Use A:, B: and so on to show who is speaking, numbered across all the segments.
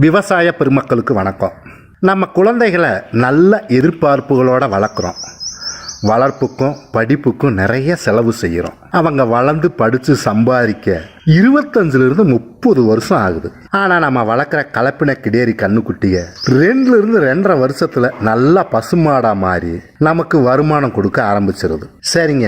A: விவசாய பெருமக்களுக்கு வணக்கம். நம்ம குழந்தைகளை நல்ல எதிர்பார்ப்புகளோடு வளர்க்குறோம். வளர்ப்புக்கும் படிப்புக்கும் நிறைய செலவு செய்கிறோம். அவங்க வளர்ந்து படித்து சம்பாதிக்க 25லிருந்து 30 வருஷம் ஆகுது. ஆனால் நம்ம வளர்க்குற கலப்பின கிடேரி கண்ணுக்குட்டியை 2லிருந்து 2.5 வருஷத்தில் நல்லா பசுமாடாக மாறி நமக்கு வருமானம் கொடுக்க ஆரம்பிச்சிருது. சரிங்க,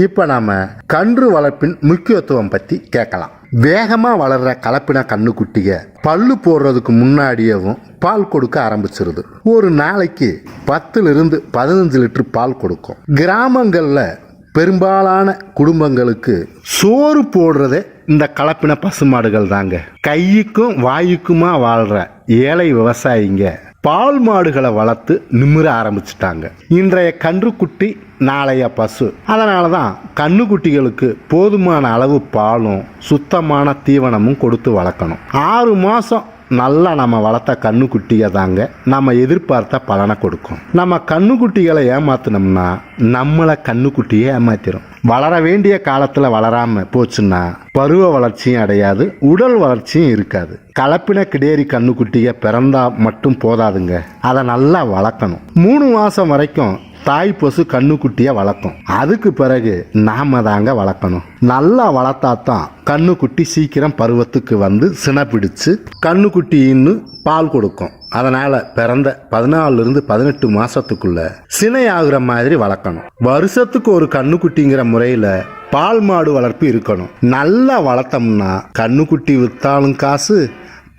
A: இப்போ நாம் கன்று வளர்ப்பின் முக்கியத்துவம் பற்றி கேட்கலாம். வேகமாக வளர்கிற கலப்பின கண்ணுக்குட்டியை பல்லு போடுறதுக்கு முன்னாடியேவும் பால் கொடுக்க ஆரம்பிச்சிருது. ஒரு நாளைக்கு 10லிருந்து 15 லிட்டர் பால் கொடுக்கும். கிராமங்களில் பெரும்பாலான குடும்பங்களுக்கு சோறு போடுறதே இந்த கலப்பின பசுமாடுகள் தாங்க. கையுக்கும் வாயுக்குமா வாழ்கிற ஏழை விவசாயிங்க பால் மாடுகளை வளர்த்து நிமிர ஆரம்பிச்சிட்டாங்க. இன்றைய கன்றுக்குட்டி நாளைய பசு. அதனால தான் கன்றுக்குட்டிகளுக்கு போதுமான அளவு பாலும் சுத்தமான தீவனமும் கொடுத்து வளர்க்கணும். 6 மாதம் நல்லா நம்ம வளர்த்த கன்றுக்குட்டியை தாங்க நம்ம எதிர்பார்த்த பலனை கொடுக்கும். நம்ம கன்றுக்குட்டிகளை ஏமாத்தினோம்னா நம்மளை கன்றுக்குட்டியை ஏமாத்திரும். வளர வேண்டிய காலத்தில் வளராமல் போச்சுன்னா பருவ வளர்ச்சியும் அடையாது, உடல் வளர்ச்சியும் இருக்காது. கலப்பின கிடேரி கன்றுக்குட்டியை பிறந்தா மட்டும் போதாதுங்க, அதை நல்லா வளர்க்கணும். 3 மாதம் வரைக்கும் தாய் பசு கண்ணுக்குட்டியை வளர்க்கும். அதுக்கு பிறகு நாம தாங்க வளர்க்கணும். நல்லா வளர்த்தாத்தான் கண்ணுக்குட்டி சீக்கிரம் பருவத்துக்கு வந்து சினப்பிடிச்சு கண்ணுக்குட்டி இன்னும் பால் கொடுக்கும். அதனால் பிறந்த 14லிருந்து 18 மாதத்துக்குள்ள சினையாகிற மாதிரி வளர்க்கணும். வருஷத்துக்கு ஒரு கண்ணுக்குட்டிங்கிற முறையில் பால் மாடு வளர்ப்பு இருக்கணும். நல்லா வளர்த்தோம்னா கண்ணுக்குட்டி விற்றாலும் காசு,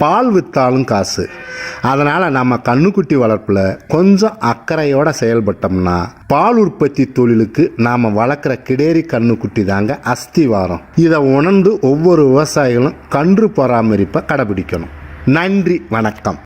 A: பால் விற்றாலும் காசு. அதனால் நம்ம கண்ணுக்குட்டி வளர்ப்பில் கொஞ்சம் அக்கறையோடு செயல்பட்டோம்னா பால் உற்பத்தி தொழிலுக்கு நாம் வளர்க்குற கிடேரி கண்ணுக்குட்டி தாங்க அஸ்திவாரம். இதை உணர்ந்து ஒவ்வொரு விவசாயிகளும் கன்று பராமரிப்பை கடைபிடிக்கணும். நன்றி, வணக்கம்.